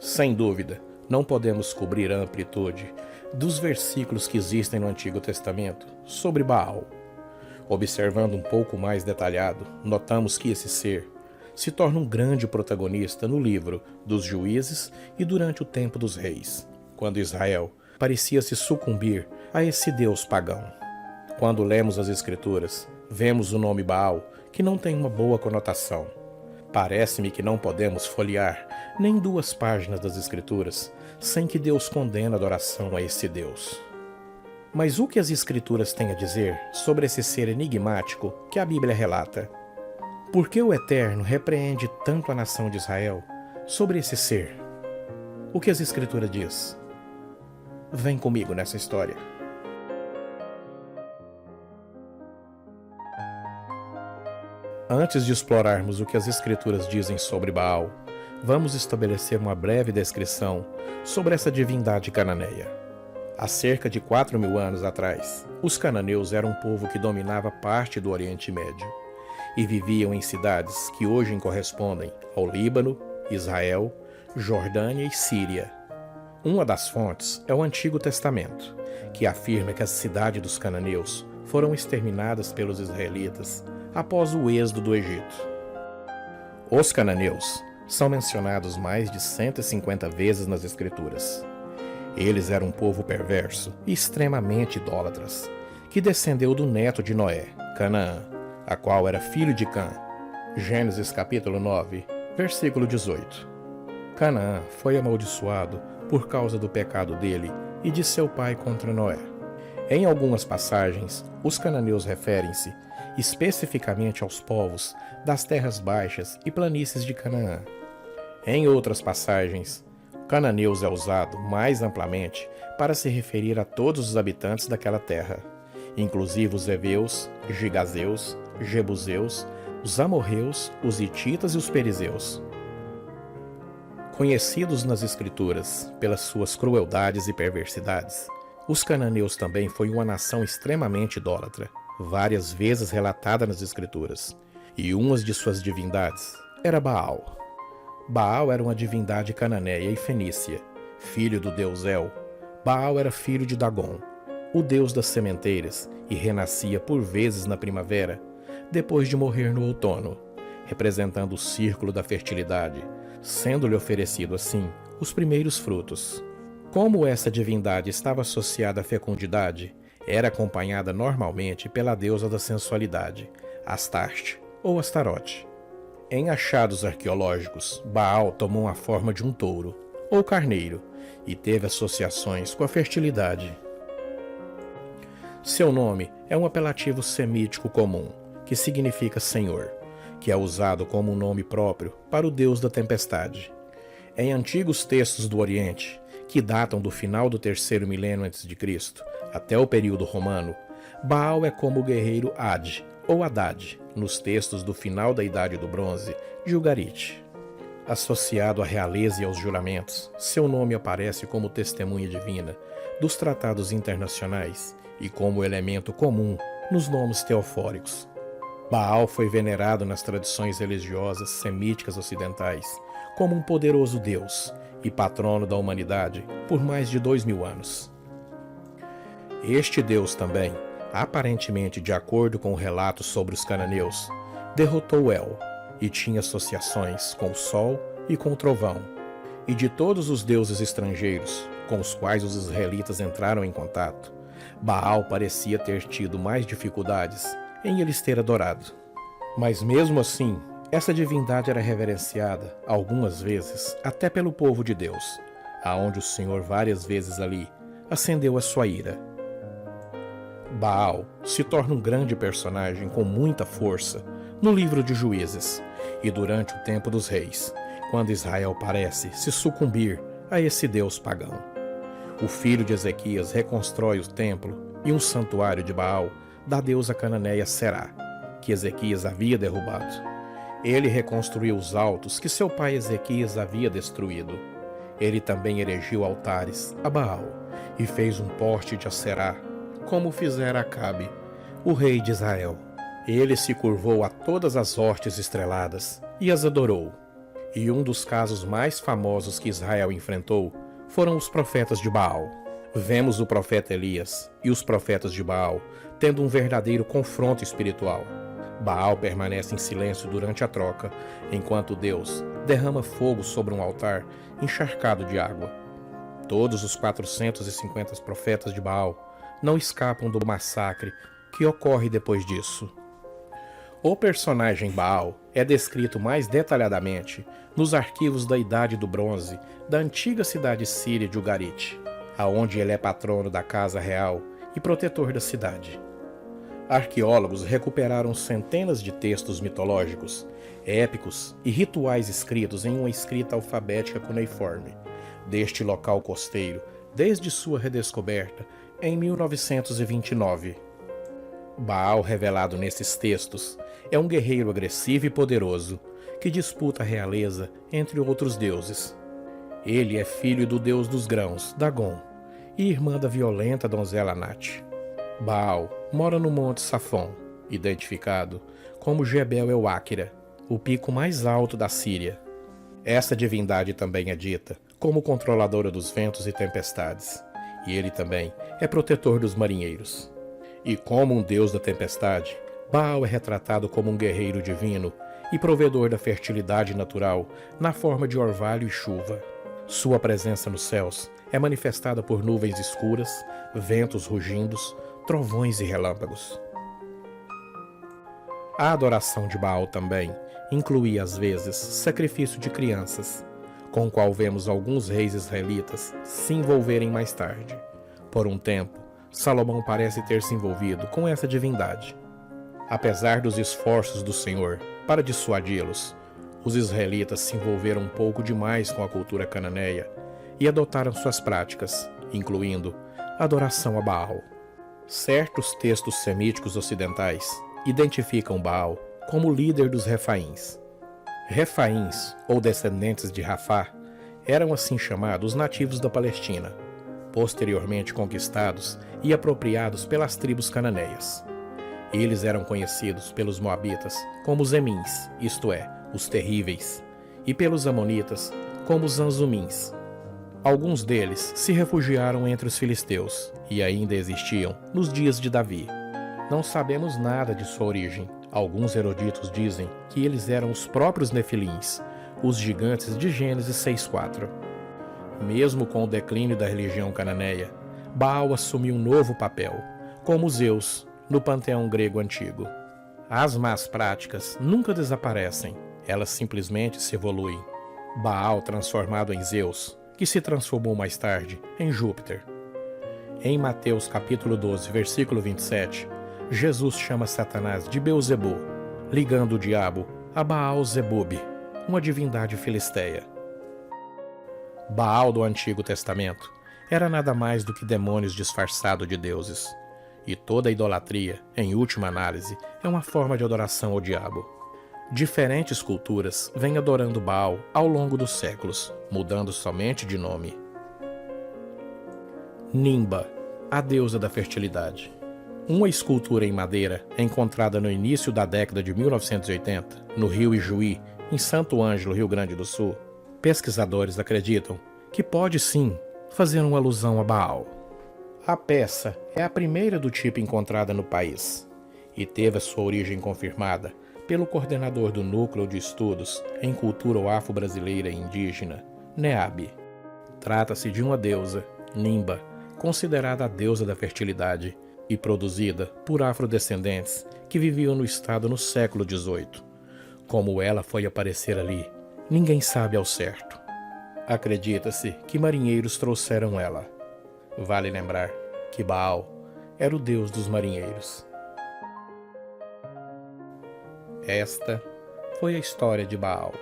Sem dúvida, não podemos cobrir a amplitude dos versículos que existem no Antigo Testamento sobre Baal. Observando um pouco mais detalhado, notamos que esse ser se torna um grande protagonista no livro dos Juízes e durante o tempo dos reis, quando Israel parecia se sucumbir a esse deus pagão. Quando lemos as Escrituras, vemos o nome Baal, que não tem uma boa conotação. Parece-me que não podemos folhear nem 2 páginas das Escrituras sem que Deus condene a adoração a esse Deus. Mas o que as Escrituras têm a dizer sobre esse ser enigmático que a Bíblia relata? Por que o Eterno repreende tanto a nação de Israel sobre esse ser? O que as Escrituras diz? Vem comigo nessa história. Antes de explorarmos o que as Escrituras dizem sobre Baal, vamos estabelecer uma breve descrição sobre essa divindade cananeia. Há cerca de 4.000 anos atrás, os cananeus eram um povo que dominava parte do Oriente Médio e viviam em cidades que hoje correspondem ao Líbano, Israel, Jordânia e Síria. Uma das fontes é o Antigo Testamento, que afirma que as cidades dos cananeus foram exterminadas pelos israelitas após o êxodo do Egito. Os cananeus são mencionados mais de 150 vezes nas Escrituras. Eles eram um povo perverso e extremamente idólatras, que descendeu do neto de Noé, Canaã, a qual era filho de Cã. Gênesis capítulo 9, versículo 18. Canaã foi amaldiçoado por causa do pecado dele e de seu pai contra Noé. Em algumas passagens, os cananeus referem-se especificamente aos povos das terras baixas e planícies de Canaã. Em outras passagens, cananeus é usado mais amplamente para se referir a todos os habitantes daquela terra, inclusive os heveus, gigazeus, jebuseus, os amorreus, os hititas e os perizeus. Conhecidos nas Escrituras pelas suas crueldades e perversidades, os cananeus também foi uma nação extremamente idólatra, várias vezes relatada nas Escrituras, e uma de suas divindades era Baal. Baal era uma divindade cananeia e fenícia, filho do deus El. Baal era filho de Dagon, o deus das sementeiras, e renascia por vezes na primavera, depois de morrer no outono, representando o círculo da fertilidade, sendo-lhe oferecido assim os primeiros frutos. Como essa divindade estava associada à fecundidade, era acompanhada normalmente pela deusa da sensualidade, Astarte ou Astarote. Em achados arqueológicos, Baal tomou a forma de um touro ou carneiro e teve associações com a fertilidade. Seu nome é um apelativo semítico comum, que significa Senhor, que é usado como um nome próprio para o deus da tempestade. Em antigos textos do Oriente, que datam do final do 3º milênio a.C. até o período romano, Baal é como o guerreiro Ad ou Haddad, nos textos do final da Idade do Bronze, de Ugarit. Associado à realeza e aos juramentos, seu nome aparece como testemunha divina dos tratados internacionais e como elemento comum nos nomes teofóricos. Baal foi venerado nas tradições religiosas semíticas ocidentais como um poderoso deus e patrono da humanidade por mais de 2.000 anos. Este deus também, aparentemente de acordo com o relato sobre os cananeus, derrotou El e tinha associações com o sol e com o trovão. E de todos os deuses estrangeiros com os quais os israelitas entraram em contato, Baal parecia ter tido mais dificuldades em eles ter adorado. Mas mesmo assim, essa divindade era reverenciada, algumas vezes, até pelo povo de Deus, aonde o Senhor várias vezes ali acendeu a sua ira. Baal se torna um grande personagem com muita força no livro de Juízes e durante o tempo dos reis, quando Israel parece se sucumbir a esse deus pagão. O filho de Ezequias reconstrói o templo e um santuário de Baal da deusa cananeia Será, que Ezequias havia derrubado. Ele reconstruiu os altos que seu pai Ezequias havia destruído. Ele também erigiu altares a Baal e fez um poste de Aserá, como fizera Acabe, o rei de Israel. Ele se curvou a todas as hortes estreladas e as adorou. E um dos casos mais famosos que Israel enfrentou foram os profetas de Baal. Vemos o profeta Elias e os profetas de Baal tendo um verdadeiro confronto espiritual. Baal permanece em silêncio durante a troca, enquanto Deus derrama fogo sobre um altar encharcado de água. Todos os 450 profetas de Baal não escapam do massacre que ocorre depois disso. O personagem Baal é descrito mais detalhadamente nos arquivos da Idade do Bronze da antiga cidade síria de Ugarit, aonde ele é patrono da casa real e protetor da cidade. Arqueólogos recuperaram centenas de textos mitológicos, épicos e rituais escritos em uma escrita alfabética cuneiforme deste local costeiro desde sua redescoberta em 1929. Baal, revelado nesses textos, é um guerreiro agressivo e poderoso que disputa a realeza entre outros deuses. Ele é filho do deus dos grãos, Dagon, e irmã da violenta donzela Anat. Baal mora no Monte Safon, identificado como Jebel el-Áquira, o pico mais alto da Síria. Essa divindade também é dita como controladora dos ventos e tempestades, e ele também é protetor dos marinheiros. E como um deus da tempestade, Baal é retratado como um guerreiro divino e provedor da fertilidade natural na forma de orvalho e chuva. Sua presença nos céus é manifestada por nuvens escuras, ventos rugindos, trovões e relâmpagos. A adoração de Baal também incluía às vezes sacrifício de crianças, com o qual vemos alguns reis israelitas se envolverem mais tarde. Por um tempo, Salomão parece ter se envolvido com essa divindade. Apesar dos esforços do Senhor para dissuadi-los, os israelitas se envolveram um pouco demais com a cultura cananeia e adotaram suas práticas, incluindo a adoração a Baal. Certos textos semíticos ocidentais identificam Baal como líder dos Refaíns. Refaíns, ou descendentes de Rafá, eram assim chamados nativos da Palestina, posteriormente conquistados e apropriados pelas tribos cananeias. Eles eram conhecidos pelos moabitas como os Emins, isto é, os terríveis, e pelos amonitas como os Anzumins. Alguns deles se refugiaram entre os filisteus e ainda existiam nos dias de Davi. Não sabemos nada de sua origem. Alguns eruditos dizem que eles eram os próprios Nefilins, os gigantes de Gênesis 6:4. Mesmo com o declínio da religião cananeia, Baal assumiu um novo papel, como Zeus, no panteão grego antigo. As más práticas nunca desaparecem, elas simplesmente se evoluem. Baal transformado em Zeus, que se transformou mais tarde em Júpiter. Em Mateus capítulo 12, versículo 27, Jesus chama Satanás de Beelzebu, ligando o diabo a Baal-Zebub, uma divindade filisteia. Baal do Antigo Testamento era nada mais do que demônios disfarçados de deuses. E toda idolatria, em última análise, é uma forma de adoração ao diabo. Diferentes culturas vêm adorando Baal ao longo dos séculos, mudando somente de nome. Nimba, a deusa da fertilidade. Uma escultura em madeira encontrada no início da década de 1980, no rio Ijuí, em Santo Ângelo, Rio Grande do Sul. Pesquisadores acreditam que pode sim fazer uma alusão a Baal. A peça é a primeira do tipo encontrada no país e teve a sua origem confirmada pelo coordenador do Núcleo de Estudos em Cultura Afro-Brasileira e Indígena, NEAB. Trata-se de uma deusa, Nimba, considerada a deusa da fertilidade e produzida por afrodescendentes que viviam no estado no século XVIII. Como ela foi aparecer ali, ninguém sabe ao certo. Acredita-se que marinheiros trouxeram ela. Vale lembrar que Baal era o deus dos marinheiros. Esta foi a história de Baal.